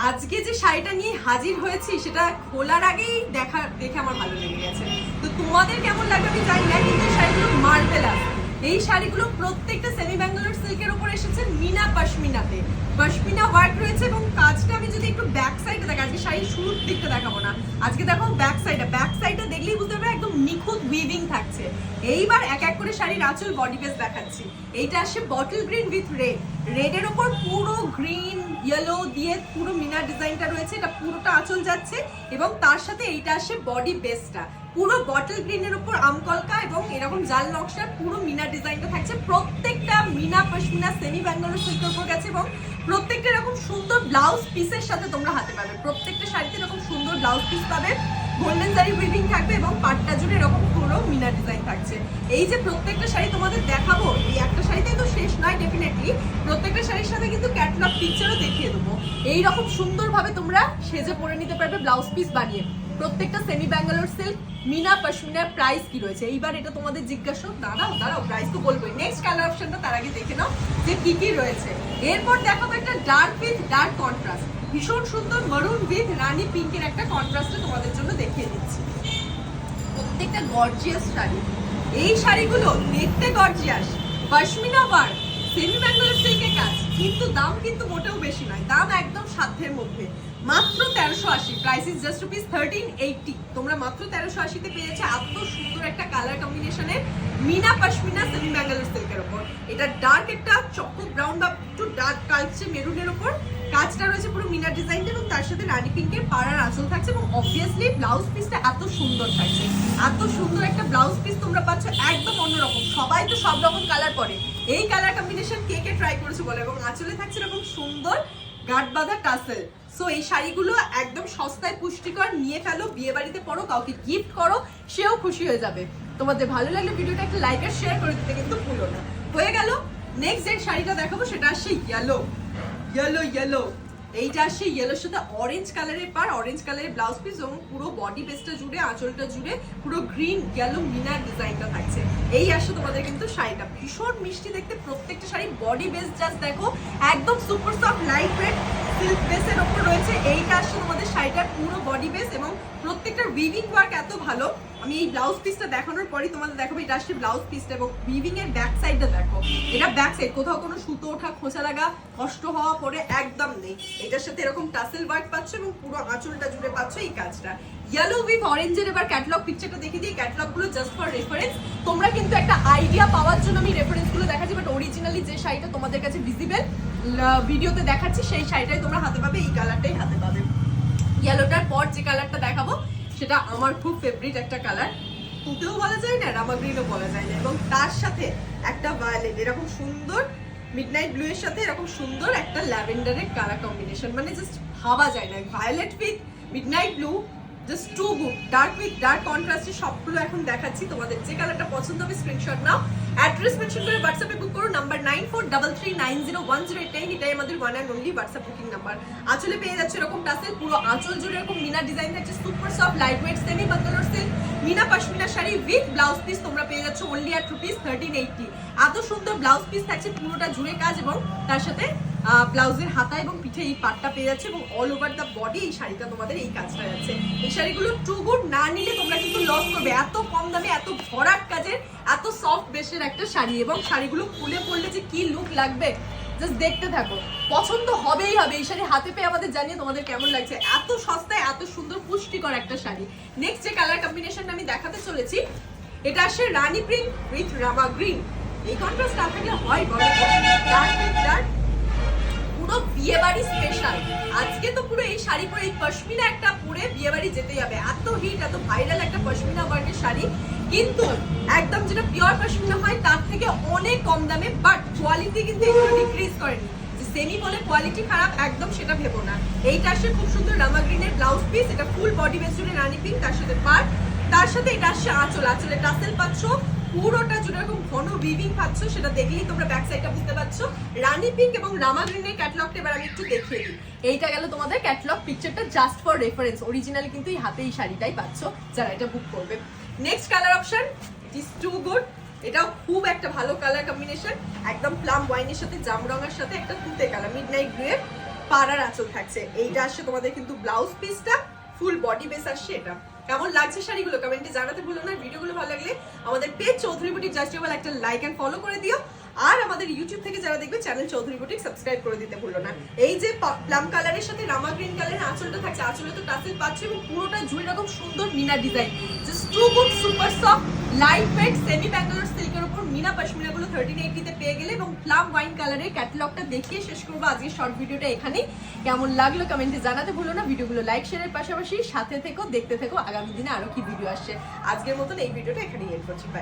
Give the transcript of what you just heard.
আজকে যে শাড়িটা নিয়ে হাজির হয়েছি সেটা খোলার আগেই দেখে আমার ভালো লেগে গেছে। তো তোমাদের কেমন লাগবে আমি জানি না, কিন্তু এই শাড়িগুলো মার্ভেলাস। এই শাড়িগুলো প্রত্যেকটা সেমি ব্যাঙ্গালোর সিল্কের উপর এসেছে মিনা পশমিনাতে। পশমিনা ওয়ার্ক রয়েছে এবং কাজটা আমি যদি একটু ব্যাক সাইডে দেখি, আজকে শাড়ির শুরুর দিকটা দেখাবো না, আজকে দেখো ব্যাক সাইডে দেখলেই বুঝতে পারবে একদম নিখুঁত উইভিং থাকছে। এইবার এক এক করে শাড়ির আঁচল বডি বেস দেখাচ্ছি। এইটা আসছে বটল গ্রিন উইথ রেডের ওপর পুরো গ্রিন ইয়েলো দিয়ে পুরো মিনা ডিজাইনটা রয়েছে, এটা পুরোটা আঁচল যাচ্ছে এবং তার সাথে এইটা আসে বডি বেসটা পুরো বটল গ্রিনের উপর আমকলকা এবং এরকম জাল নকশার পুরো মিনা ডিজাইনটা থাকছে। প্রত্যেকটা মিনা পশমিনা সেমি ব্যাঙ্গালোর সিল্কের উপর গেছে এবং প্রত্যেকটা এরকম সুন্দর ব্লাউজ পিসের সাথে তোমরা হাতে পাবে। প্রত্যেকটা শাড়িতে এরকম সুন্দর ব্লাউজ পিস পাবে, গোল্ডেন জারি উইভিং থাকবে এবং পাটটা জুড়ে এরকম পুরো মিনা ডিজাইন থাকছে। এই যে প্রত্যেকটা শাড়ি তোমাদের দেখাবো, এই একটা শাড়িতেই তো শেষ নয়, ডেফিনেটলি প্রত্যেকটা শাড়ির সাথে কিন্তু ক্যাটালগ পিকচারও দেখিয়ে দেবো। এইরকম সুন্দরভাবে তোমরা সেজে পরে নিতে পারবে ব্লাউজ পিস বানিয়ে। প্রত্যেকটা সেমি ব্যাঙ্গালোর সিল্ক মিনা পশমিনার প্রাইস কি রয়েছে এইবার এটা তোমাদের জিজ্ঞাসা। দাঁড়াও প্রাইস তো বলবোই। নেক্সট কালার অপশনটা তার আগে দেখে নাও যে কি কি রয়েছে। এরপর দেখাবো একটা ডার্ক উইথ ডার্ক কন্ট্রাস্ট, ভীষণ সুন্দর মারুন উইথ রানী পিঙ্কের একটা কন্ট্রাস্টে তোমাদের জন্য দেখিয়ে দিচ্ছি। প্রত্যেকটা গর্জিয়াস শাড়ি, এই শাড়িগুলো দেখতে gorgeous, pashmina work, semi Bangalore সিল্কের কাজ, কিন্তু দাম কিন্তু মোটেও বেশি নয়, দাম একদম সাধ্যের মধ্যে। মাত্র 1380, প্রাইস ইজ জাস্ট রুপিস 1380। তোমরা মাত্র 1380 তে পেয়ে যাচ্ছে এত সুন্দর একটা কালার কম্বিনেশনের মিনা পশমিনা সেমি ব্যাঙ্গালোর সিল্কের উপর। এটা ডার্ক একটা চকো ব্রাউন বা একটু ডার্ক কালচে মেরুনের উপর কাজটা রয়েছে পুরো মিনা ডিজাইনটা এবং তার সাথে রানী পিঙ্কের পাড়ার আঁচল থাকছে এবং অবভিয়াসলি ব্লাউজ পিসটা এত সুন্দর থাকছে। এত সুন্দর একটা ব্লাউজ পিস তোমরা পাচ্ছ একদম অন্যরকম। সবাই তো সব রকম কালার পরে, এই কালার কম্বিনেশন কে কে ট্রাই করেছে বলে। এবং আঁচলে থাকছে এরকম সুন্দর গাঁট বাঁধা টাসেল। সো এই শাড়িগুলো একদম সস্তায় পুষ্টিকর, নিয়ে ফেলো, বিয়ে বাড়িতে পরো, কাউকে গিফট করো, সেও খুশি হয়ে যাবে। তোমাদের ভালো লাগলে ভিডিওটা একটা লাইক আর শেয়ার করে দিতে কিন্তু ভুলো না। হয়ে গেল। নেক্সট যে শাড়িটা দেখাবো সেটা আসছে ইয়েলো। এইটা আসছে ইয়েলোর সাথে অরেঞ্জ কালারের পার, অরেঞ্জ কালারের ব্লাউজ পিস এবং পুরো বডি বেসটা জুড়ে আঁচলটা জুড়ে পুরো গ্রিন ইয়েলো মিনার ডিজাইনটা থাকছে। এই আসছে তোমাদের কিন্তু শাড়িটা ভীষণ মিষ্টি দেখতে। প্রত্যেকটা শাড়ি বডি বেস জাস্ট দেখো একদম super soft light wait silk বেসের ওপর রয়েছে। এইটা আসছে তোমাদের শাড়িটার পুরো বডি বেস এবং প্রত্যেকটা উইভিং ওয়ার্ক এত ভালো। আমি এই ব্লাউজ পিসটা দেখানোর পরই তোমাদের দেখাবো এটা আসছে ব্লাউজ পিসটা এবং উইভিং এর ব্যাক সাইডটা দেখো। এটা ব্যাক সাইড, কোথাও কোনো সুতো ওঠা খোঁচা লাগা কষ্ট হওয়া পরে একদম নেই। এটার সাথে এরকম টাসেল ওয়ার্ক পাচ্ছ এবং পুরো আঁচলটা জুড়ে পাচ্ছ এই কাজটা। ইয়েলো উইথ অরেঞ্জের এবার ক্যাটালগ পিকচারটা দেখে দিই। ক্যাটালগ গুলো জাস্ট ফর রেফারেন্স, তোমরা কিন্তু একটা আইডিয়া পাওয়ার জন্য আমি রেফারেন্স গুলো দেখাচ্ছি, বাট অরিজিনালি যে শাড়িটা তোমাদের কাছে ভিজিবল ভিডিওতে দেখাচ্ছি সেই শাড়িটাই তোমরা হাতে পাবে, এই কালারটাই হাতে পাবে। ইয়েলোটার পর যে কালারটা দেখাবো সেটা আমার খুব ফেভারিট একটা কালার, তুতেও বলা যায় না, রামা গ্রিনও বলা যায় না, এবং তার সাথে একটা ভায়োলেট এরকম সুন্দর মিডনাইট ব্লু এর সাথে এরকম সুন্দর একটা ল্যাভেন্ডারের কালার কম্বিনেশন, মানে জাস্ট ভাবা যায় না। Violet with midnight blue, just too good. Dark with dark কন্ট্রাস্টে সবগুলো এখন দেখাচ্ছি। তোমাদের যে কালারটা পছন্দ হবে স্ক্রিনশট নাও, অ্যাড্রেস মেনশন করে হোয়াটসঅ্যাপে বুক করো। নাম্বার 9433901009, এটাই আমাদের one and only WhatsApp booking number. আঁচলে পেয়ে যাচ্ছে এরকম টাসেল, পুরো আঁচল জুড়ে এরকম মিনা ডিজাইন থাকছে, super soft light weight semi Bangalore silk meena pashmina sari with blouse piece তোমরা পেয়ে যাচ্ছ অনলি অ্যাট রুপিস 1380। এত সুন্দর ব্লাউজ পিস থাকছে, পুরোটা জুড়ে কাজ এবং তার সাথে ব্লাউজের হাতা এবং পিঠে এই পাটটা পেয়ে যাচ্ছে এবং অল ওভার দ্য বডি এই শাড়িটা তোমাদের এই কাজটা যাচ্ছে। এই শাড়িগুলো টু গুড, না নিলে তোমরা কিন্তু লস করবে। এত কম দামে এত ভরাট কাজের এত সফট বেশের একটা শাড়ি, এবং শাড়িগুলো খুলে পড়লে যে কি লুক লাগবে জাস্ট দেখতে থাকো, পছন্দ হবেই হবে। এই শাড়ি হাতে পেয়ে আমাদের জানিয়ে তোমাদের কেমন লাগছে। এত সস্তায় এত সুন্দর পুষ্টিকর একটা শাড়ি। নেক্সট যে কালার কম্বিনেশনটা আমি দেখাতে চলেছি এটা আসছে রানী পিঙ্ক উইথ রামা গ্রিন। এই কন্ট্রাস্ট না থাকলে হয় বলো? ডার্ক উইথ ডার্ক, পুরো বিয়ে বাড়ি স্পেশাল। আজকে তো পুরো এই শাড়ি পরে এই পশমিনা একটা পরে বিয়ে বাড়ি যেতে যাবে। এত হিট এত ভাইরাল একটা পশমিনা ওয়ার্কের শাড়ি, কিন্তু একদম যেটা পিওর পশমিনা হয় তার থেকে অনেক কম দামে, বাট কোয়ালিটি কিন্তু একটু ডিক্রিজ করেনি। যে সেমি বলে কোয়ালিটি খারাপ একদম সেটা ভেবো না। এইটা আসছে খুব সুন্দর রামা গ্রিনের ব্লাউজ পিস, এটা ফুল বডি বেস জুড়ে রানী পিঙ্ক, তার সাথে পার, তার সাথে এটা আসছে আঁচল, আঁচলে টাসেল পাচ্ছ, পুরোটা জুড়ে এরকম ঘন উইভিং পাচ্ছ, সেটা দেখলেই তোমরা ব্যাক সাইডটা বুঝতে পারছো। রানী পিঙ্ক এবং রামা গ্রিনের ক্যাটালগটা এবার আমি একটু দেখিয়ে দিই। এইটা গেল তোমাদের ক্যাটালগ পিকচারটা জাস্ট ফর রেফারেন্স। অরিজিনালি কিন্তু এই হাতে এই শাড়িটাই পাচ্ছ যারা এটা বুক করবে। Next colour option is too good, এটাও খুব একটা ভালো কালার কম্বিনেশন, একদম প্লাম ওয়াইনের সাথে জাম রঙের সাথে একটা তুতে কালার মিডনাইট ব্লু এর পাড়ার আঁচল থাকছে। এইটা আসছে তোমাদের কিন্তু ব্লাউজ পিসটা, ফুল বডি বেস আসছে এটা। কেমন লাগছে শাড়িগুলো কমেন্টে জানাতে ভুলো না। ভিডিওগুলো ভালো লাগলে আমাদের পেজ চৌধুরী বুটিক জাস্টিবল একটা লাইক এন্ড ফলো করে দিও। আর আমাদের ইউটিউব থেকে যারা দেখবে চ্যানেল চৌধুরী বুটিক সাবস্ক্রাইব করে দিতে ভুলো না। এই যে প্লাম কালারের সাথে রামা গ্রিন কালারের আঁচলটা থাকছে, আঁচলে তো টাসেল পাচ্ছে এবং পুরোটা জুড়ে এরকম সুন্দর meena design, just too good, super soft, light weight semi Bangalore সিল্কের উপর মিনা পশমিনাগুলো 1380 তে পেয়ে গেলে। এবং প্লাম ওয়াইন কালারের ক্যাটালগটা দেখিয়ে শেষ করবো আজকে শর্ট ভিডিওটা এখানেই। কেমন লাগলো কমেন্টে জানাতে ভুলো না। ভিডিওগুলো লাইক শেয়ারের পাশাপাশি সাথে থেকো, দেখতে থেকো আগামী দিনে আরো কি ভিডিও আসছে। আজকের মতন এই ভিডিওটা এখানেই এন্ড করছি। বাই।